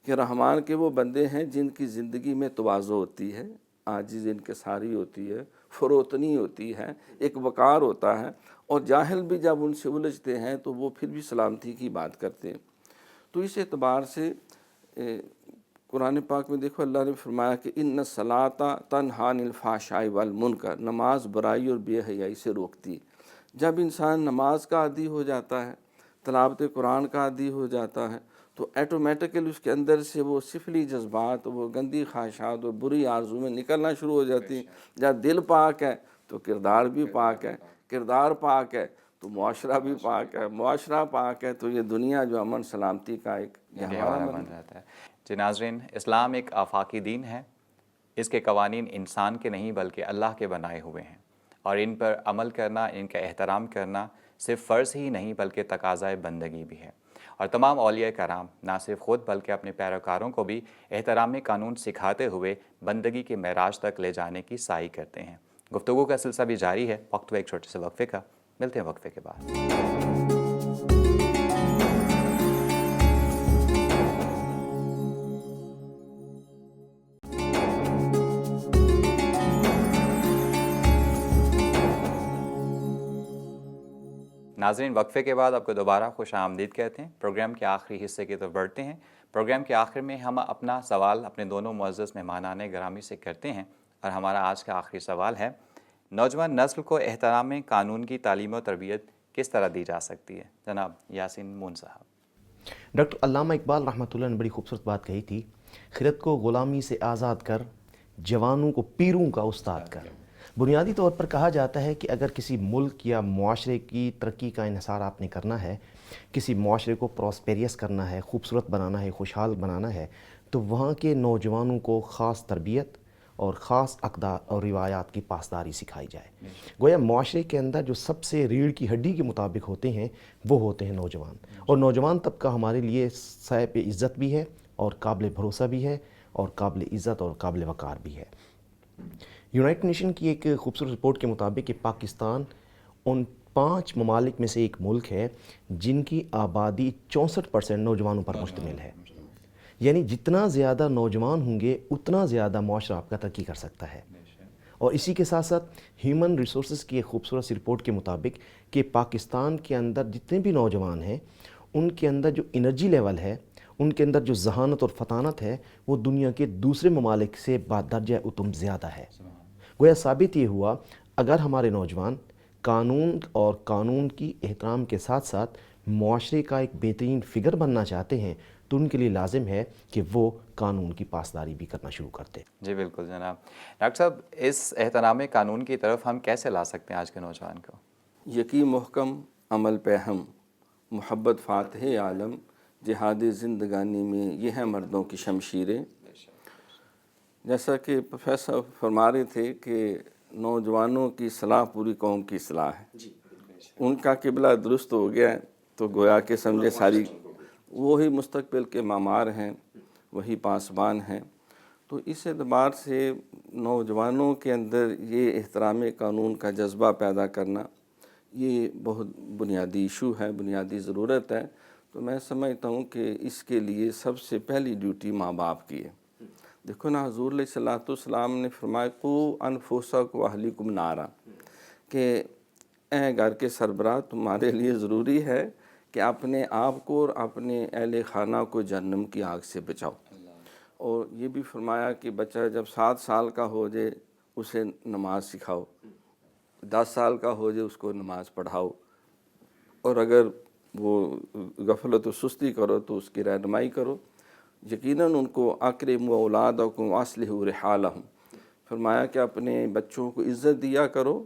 کہ رحمان کے وہ بندے ہیں جن کی زندگی میں تواضع ہوتی ہے، عاجز انکساری ہوتی ہے، فروتنی ہوتی ہے، ایک وقار ہوتا ہے، اور جاہل بھی جب ان سے الجھتے ہیں تو وہ پھر بھی سلامتی کی بات کرتے ہیں۔ تو اس اعتبار سے قرآن پاک میں دیکھو اللہ نے فرمایا کہ ان الصلاۃ تنہی عن الفحشاء والمنکر، نماز برائی اور بے حیائی سے روکتی۔ جب انسان نماز کا عادی ہو جاتا ہے، تلاوت قرآن کا عادی ہو جاتا ہے، تو ایٹومیٹیکلی اس کے اندر سے وہ سفلی جذبات، وہ گندی خواہشات اور بری آرزویں نکلنا شروع ہو جاتی ہیں۔ جب دل پاک ہے تو کردار بھی پاک ہے، کردار پاک ہے تو معاشرہ بھی پاک ہے، معاشرہ پاک ہے تو یہ دنیا جو امن سلامتی کا ایک گہوارہ بن جاتا ہے۔ جی ناظرین، اسلام ایک آفاقی دین ہے۔ اس کے قوانین انسان کے نہیں بلکہ اللہ کے بنائے ہوئے ہیں، اور ان پر عمل کرنا، ان کا احترام کرنا صرف فرض ہی نہیں بلکہ تقاضۂ بندگی بھی ہے۔ اور تمام اولیاء کرام نہ صرف خود بلکہ اپنے پیروکاروں کو بھی احترام قانون سکھاتے ہوئے بندگی کے معراج تک لے جانے کی سعی کرتے ہیں۔ گفتگو کا سلسلہ بھی جاری ہے، وقت ہوا ایک چھوٹے سے وقفے کا، ملتے ہیں وقفے کے بعد۔ ناظرین، وقفے کے بعد آپ کو دوبارہ خوش آمدید کہتے ہیں۔ پروگرام کے آخری حصے کی طرف بڑھتے ہیں۔ پروگرام کے آخر میں ہم اپنا سوال اپنے دونوں معزز مہمانان گرامی سے کرتے ہیں، اور ہمارا آج کا آخری سوال ہے، نوجوان نسل کو احترام قانون کی تعلیم و تربیت کس طرح دی جا سکتی ہے؟ جناب یاسین مون صاحب۔ ڈاکٹر علامہ اقبال رحمۃ اللہ نے بڑی خوبصورت بات کہی تھی، خرد کو غلامی سے آزاد کر، جوانوں کو پیروں کا استاد کر۔ بنیادی طور پر کہا جاتا ہے کہ اگر کسی ملک یا معاشرے کی ترقی کا انحصار آپ نے کرنا ہے، کسی معاشرے کو پراسپیریس کرنا ہے، خوبصورت بنانا ہے، خوشحال بنانا ہے، تو وہاں کے نوجوانوں کو خاص تربیت اور خاص اقدار اور روایات کی پاسداری سکھائی جائے۔ گویا معاشرے کے اندر جو سب سے ریڑھ کی ہڈی کے مطابق ہوتے ہیں وہ ہوتے ہیں نوجوان، اور نوجوان طبقہ ہمارے لیے صاحب عزت بھی ہے اور قابل بھروسہ بھی ہے اور قابل عزت اور قابل وقار بھی ہے۔ یونائٹڈ نیشن کی ایک خوبصورت رپورٹ کے مطابق کہ پاکستان ان 5 ممالک میں سے ایک ملک ہے جن کی آبادی 64% نوجوانوں پر مشتمل ہے۔ یعنی جتنا زیادہ نوجوان ہوں گے اتنا زیادہ معاشرہ آپ کا ترقی کر سکتا ہے۔ اور اسی کے ساتھ ساتھ ہیومن ریسورسز کی ایک خوبصورت سی رپورٹ کے مطابق کہ پاکستان کے اندر جتنے بھی نوجوان ہیں ان کے اندر جو انرجی لیول ہے، ان کے اندر جو ذہانت اور فطانت ہے، وہ دنیا کے دوسرے ممالک سے بدرجہ اتم زیادہ ہے۔ گویا ثابت یہ ہوا، اگر ہمارے نوجوان قانون اور قانون کی احترام کے ساتھ ساتھ معاشرے کا ایک بہترین فگر بننا چاہتے ہیں تو ان کے لیے لازم ہے کہ وہ قانون کی پاسداری بھی کرنا شروع کر دیں۔ جی بالکل جناب۔ ڈاکٹر صاحب، اس احترام قانون کی طرف ہم کیسے لا سکتے ہیں آج کے نوجوان کو؟ یقین محکم، عمل پہ ہم، محبت فاتح عالم، جہاد زندگانی میں یہ ہیں مردوں کی شمشیریں۔ جیسا کہ پروفیسر فرما رہے تھے کہ نوجوانوں کی اصلاح پوری قوم کی اصلاح ہے۔ ان کا قبلہ درست ہو گیا تو گویا کہ سمجھے ساری وہی مستقبل کے معمار ہیں، وہی پاسبان ہیں۔ تو اس اعتبار سے نوجوانوں کے اندر یہ احترام قانون کا جذبہ پیدا کرنا یہ بہت بنیادی ایشو ہے، بنیادی ضرورت ہے۔ تو میں سمجھتا ہوں کہ اس کے لیے سب سے پہلی ڈیوٹی ماں باپ کی ہے۔ دیکھو نا، حضور علیہ الصلوۃ والسلام نے فرمایا قوا انفسکم واہلیکم نارا، کہ اے گھر کے سربراہ، تمہارے لیے ضروری ہے کہ اپنے آپ کو اور اپنے اہل خانہ کو جہنم کی آگ سے بچاؤ۔ اور یہ بھی فرمایا کہ بچہ جب 7 سال کا ہو جائے اسے نماز سکھاؤ، 10 سال کا ہو جائے اس کو نماز پڑھاؤ، اور اگر وہ غفلت و سستی کرو تو اس کی رہنمائی کرو۔ یقیناً ان کو اکرموا اولادکم واصلحوا رحالہم، فرمایا کہ اپنے بچوں کو عزت دیا کرو،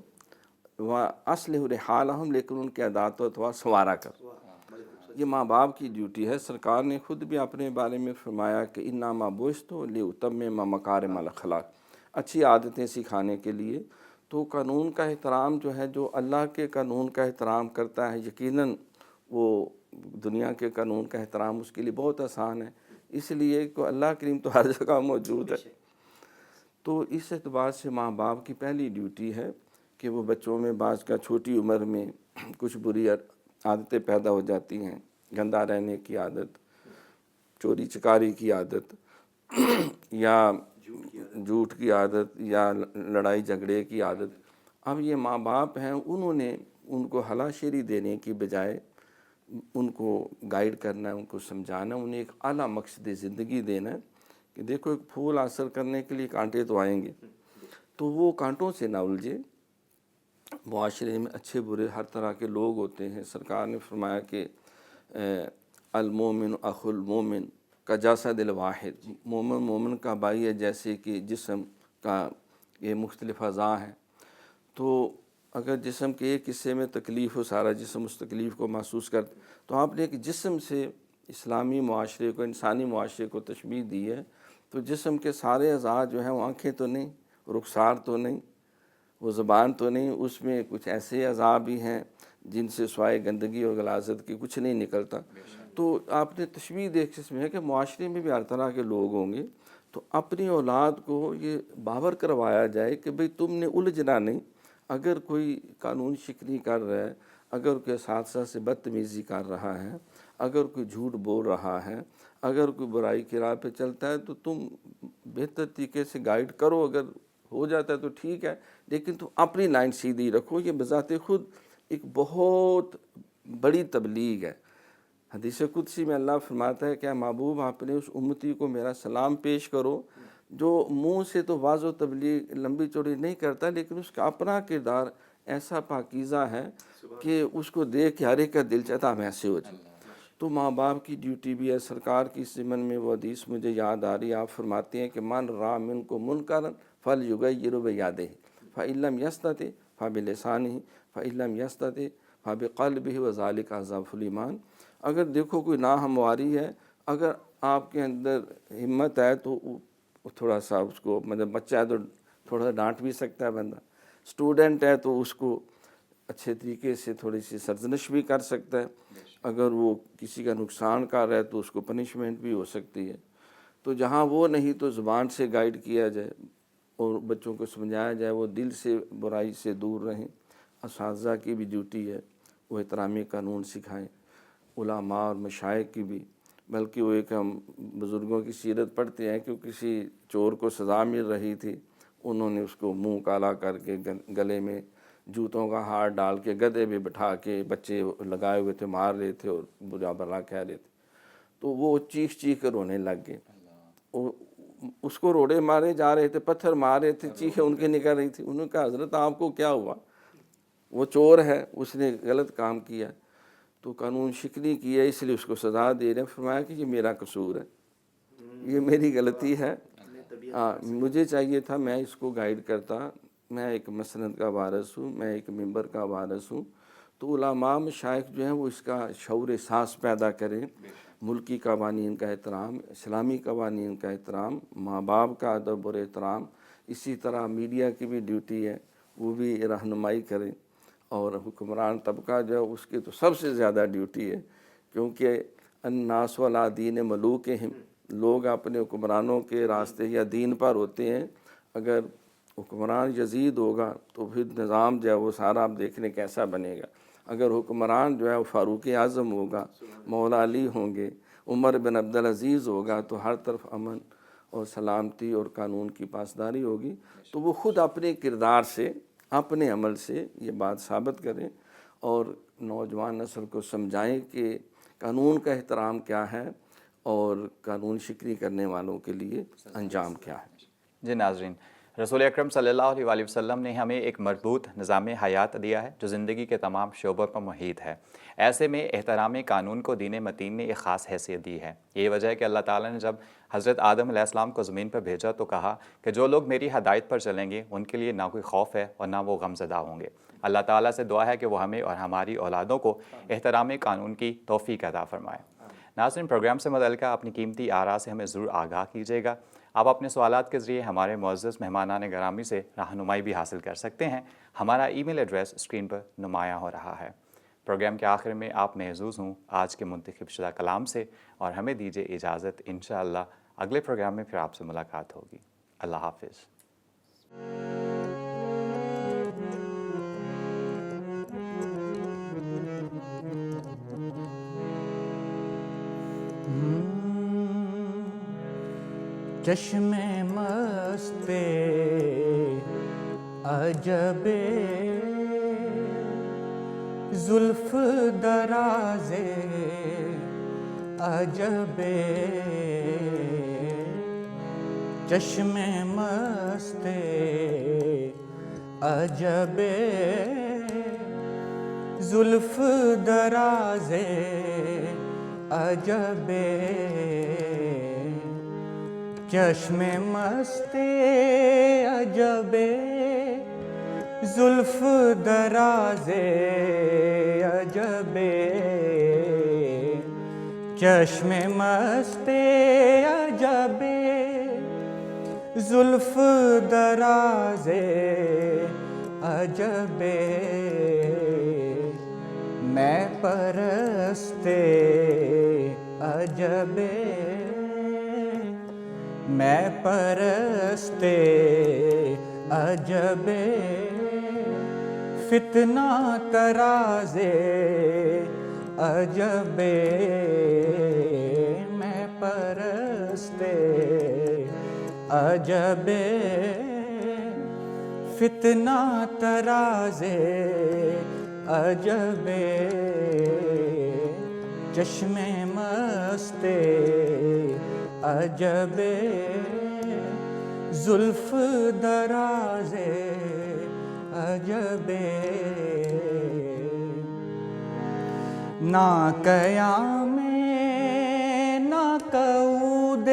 واصلحوا رحالہم، لیکن ان کے عادات و اطوار سنوارا کرو۔ یہ ماں باپ کی ڈیوٹی ہے۔ سرکار نے خود بھی اپنے بارے میں فرمایا کہ انما بعثت لاتمم مکارم الاخلاق، اچھی عادتیں سکھانے کے لیے۔ تو قانون کا احترام جو ہے، جو اللہ کے قانون کا احترام کرتا ہے، یقیناً وہ دنیا کے قانون کا احترام اس کے لیے بہت آسان ہے، اس لیے کہ اللہ کریم تو ہر جگہ موجود ہے۔ تو اس اعتبار سے ماں باپ کی پہلی ڈیوٹی ہے کہ وہ بچوں میں بعض کا چھوٹی عمر میں کچھ بری عادتیں پیدا ہو جاتی ہیں، گندا رہنے کی عادت، چوری چکاری کی عادت، یا جھوٹ کی عادت، یا لڑائی جھگڑے کی عادت۔ اب یہ ماں باپ ہیں، انہوں نے ان کو ہلاشیری دینے کی بجائے ان کو گائیڈ کرنا ہے، ان کو سمجھانا ہے، انہیں ایک اعلیٰ مقصد زندگی دینا ہے کہ دیکھو ایک پھول حاصل کرنے کے لیے کانٹے تو آئیں گے، تو وہ کانٹوں سے نہ الجھے۔ معاشرے میں اچھے برے ہر طرح کے لوگ ہوتے ہیں۔ سرکار نے فرمایا کہ المومن اخو المومن کجسد الواحد، مومن مومن کا بھائی ہے جیسے کہ جسم کا یہ مختلف اعضاء ہیں۔ تو اگر جسم کے ایک حصے میں تکلیف ہو، سارا جسم اس تکلیف کو محسوس کرتا، تو آپ نے ایک جسم سے اسلامی معاشرے کو، انسانی معاشرے کو تشبیہ دی ہے، تو جسم کے سارے اعضاء جو ہیں، وہ آنکھیں تو نہیں، رخسار تو نہیں، وہ زبان تو نہیں، اس میں کچھ ایسے اعضاء بھی ہیں جن سے سوائے گندگی اور غلاظت کی کچھ نہیں نکلتا۔ تو آپ نے تشبیہ دیکھ اس میں ہے کہ معاشرے میں بھی ہر طرح کے لوگ ہوں گے، تو اپنی اولاد کو یہ باور کروایا جائے کہ بھئی تم نے الجھنا نہیں۔ اگر کوئی قانون شکنی کر رہا ہے، اگر کوئی اساتذہ سے بدتمیزی کر رہا ہے، اگر کوئی جھوٹ بول رہا ہے، اگر کوئی برائی کی راہ پہ چلتا ہے، تو تم بہتر طریقے سے گائیڈ کرو، اگر ہو جاتا ہے تو ٹھیک ہے، لیکن تم اپنی لائن سیدھی رکھو۔ یہ بذات خود ایک بہت بڑی تبلیغ ہے۔ حدیث قدسی میں اللہ فرماتا ہے کہ محبوب آپ نے اس امتی کو میرا سلام پیش کرو جو منہ سے تو واضح و تبلیغ لمبی چوڑی نہیں کرتا، لیکن اس کا اپنا کردار ایسا پاکیزہ ہے کہ اس کو دیکھ کے ہر ایک کا دل چاہتا ہم ایسے ہو جائیں۔ تو ماں باپ کی ڈیوٹی بھی ہے۔ سرکار کی ضمن میں وہ حدیث مجھے یاد آ رہی ہے، آپ فرماتے ہیں کہ من رأى منکم منکرا فلیغیرہ بیدہ فإن لم یستطع فبلسانہ فإن لم یستطع فبقلبہ وذلک اضعف الایمان۔ اگر دیکھو کوئی ناہمواری ہے، اگر آپ کے اندر ہمت ہے تو تھوڑا سا اس کو، مطلب بچہ ہے تو تھوڑا سا ڈانٹ بھی سکتا ہے بندہ، اسٹوڈنٹ ہے تو اس کو اچھے طریقے سے تھوڑی سی سرزنش بھی کر سکتا ہے، اگر وہ کسی کا نقصان کر رہا ہے تو اس کو پنشمنٹ بھی ہو سکتی ہے۔ تو جہاں وہ نہیں تو زبان سے گائیڈ کیا جائے اور بچوں کو سمجھایا جائے وہ دل سے برائی سے دور رہیں۔ اساتذہ کی بھی ڈیوٹی ہے وہ احترامی قانون سکھائیں، علماء اور مشائخ کی بھی، بلکہ وہ ایک ہم بزرگوں کی سیرت پڑھتے ہیں کہ کسی چور کو سزا مل رہی تھی، انہوں نے اس کو منہ کالا کر کے گلے میں جوتوں کا ہار ڈال کے گدھے پہ بٹھا کے، بچے لگائے ہوئے تھے مار رہے تھے اور برا بھلا کہہ رہے تھے، تو وہ چیخ چیخ کر رونے لگ گئے، اس کو روڑے مارے جا رہے تھے، پتھر مار رہے تھے، چیخیں ان کی نکل رہی تھی۔ انہوں نے کہا حضرت آپ کو کیا ہوا؟ وہ چور ہے، اس نے غلط کام کیا، تو قانون شکنی کی ہے اس لیے اس کو سزا دے رہے ہیں۔ فرمایا کہ یہ میرا قصور ہے، یہ میری غلطی ہے، مجھے چاہیے تھا میں اس کو گائیڈ کرتا، میں ایک مسند کا وارث ہوں، میں ایک ممبر کا وارث ہوں۔ تو علماء مشائخ جو ہیں وہ اس کا شعور احساس پیدا کریں، ملکی قوانین کا احترام، اسلامی قوانین کا احترام، ماں باپ کا ادب اور احترام۔ اسی طرح میڈیا کی بھی ڈیوٹی ہے، وہ بھی رہنمائی کریں، اور حکمران طبقہ جو ہے اس کی تو سب سے زیادہ ڈیوٹی ہے، کیونکہ الناس علی دین ملوکہم، لوگ اپنے حکمرانوں کے راستے یا دین پر ہوتے ہیں۔ اگر حکمران یزید ہوگا تو پھر نظام جو ہے وہ سارا آپ دیکھنے کیسا بنے گا۔ اگر حکمران جو ہے وہ فاروق اعظم ہوگا، مولا علی ہوں گے، عمر بن عبدالعزیز ہوگا، تو ہر طرف امن اور سلامتی اور قانون کی پاسداری ہوگی۔ تو وہ خود اپنے کردار سے، اپنے عمل سے یہ بات ثابت کریں اور نوجوان نسل کو سمجھائیں کہ قانون کا احترام کیا ہے اور قانون شکنی کرنے والوں کے لیے انجام کیا ہے۔ جی ناظرین، رسول اکرم صلی اللہ علیہ وآلہ وسلم نے ہمیں ایک مربوط نظام حیات دیا ہے جو زندگی کے تمام شعبوں پر محیط ہے۔ ایسے میں احترام قانون کو دین متین نے ایک خاص حیثیت دی ہے۔ یہی وجہ ہے کہ اللہ تعالیٰ نے جب حضرت آدم علیہ السلام کو زمین پر بھیجا تو کہا کہ جو لوگ میری ہدایت پر چلیں گے ان کے لیے نہ کوئی خوف ہے اور نہ وہ غم زدہ ہوں گے۔ اللہ تعالیٰ سے دعا ہے کہ وہ ہمیں اور ہماری اولادوں کو احترام قانون کی توفیق عطا فرمائے۔ ناظرین، پروگرام سے متعلقہ اپنی قیمتی آراء سے ہمیں ضرور آگاہ کیجیے گا۔ آپ اپنے سوالات کے ذریعے ہمارے معزز مہمانان گرامی سے رہنمائی بھی حاصل کر سکتے ہیں۔ ہمارا ای میل ایڈریس اسکرین پر نمایاں ہو رہا ہے۔ پروگرام کے آخر میں آپ محظوظ ہوں آج کے منتخب شدہ کلام سے، اور ہمیں دیجیے اجازت۔ انشاءاللہ اگلے پروگرام میں پھر آپ سے ملاقات ہوگی۔ اللہ حافظ۔ چشم مست عجب زلف دراز عجب چشم مست عجب زلف دراز عجب چشم مست عجب زلف دراز عجب چشم مست عجب زلف دراز عجب میں پرست عجب میں پرست عجب فتنہ تراز عجب میں پرست عجب فتنہ تراز عجب چشم مست عجب زلف دراز عجب نہ قیام نہ قعود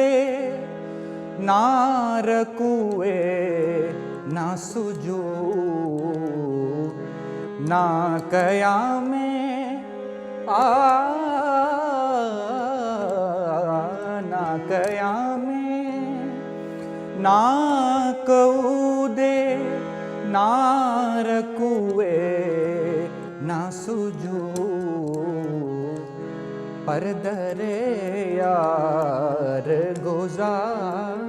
نہ رکوع نہ سجود نہ قیام نہ قیام نہ قعود نہ رکوع نہ سجود پر در یار گزار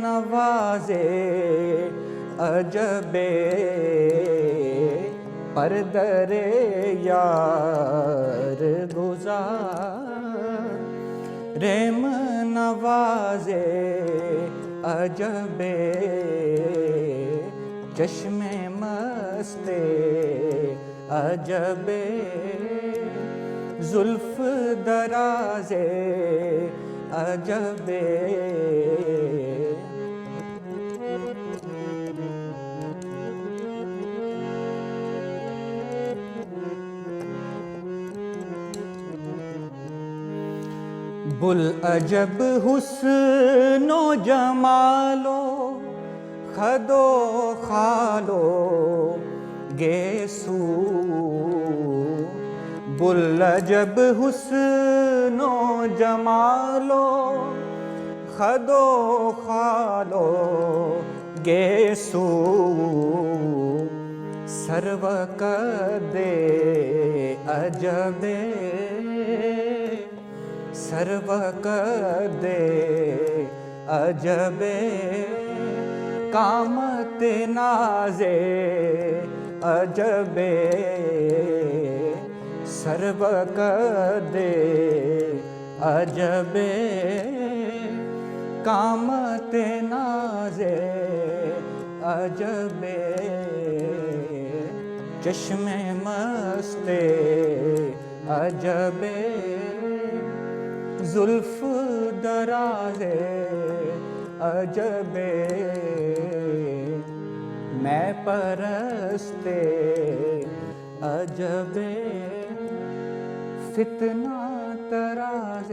نواز عجب پر در یار گزار نواز عجب چشم مست عجب زلف دراز عجب بلعجب حسن و جمالو خدو خالو گیسو بلعجب حسن و جمالو خدو خالو گیسو سرو قد عجب سرو قد عجب قامت ناز عجب سرو قد عجب قامت ناز عجب چشم مست عجب زلف دراز عجب میں پرست عجب فتنہ تراز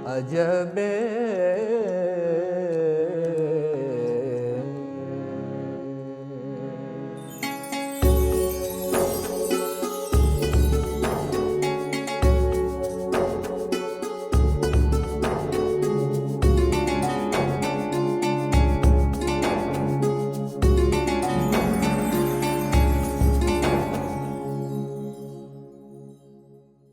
عجب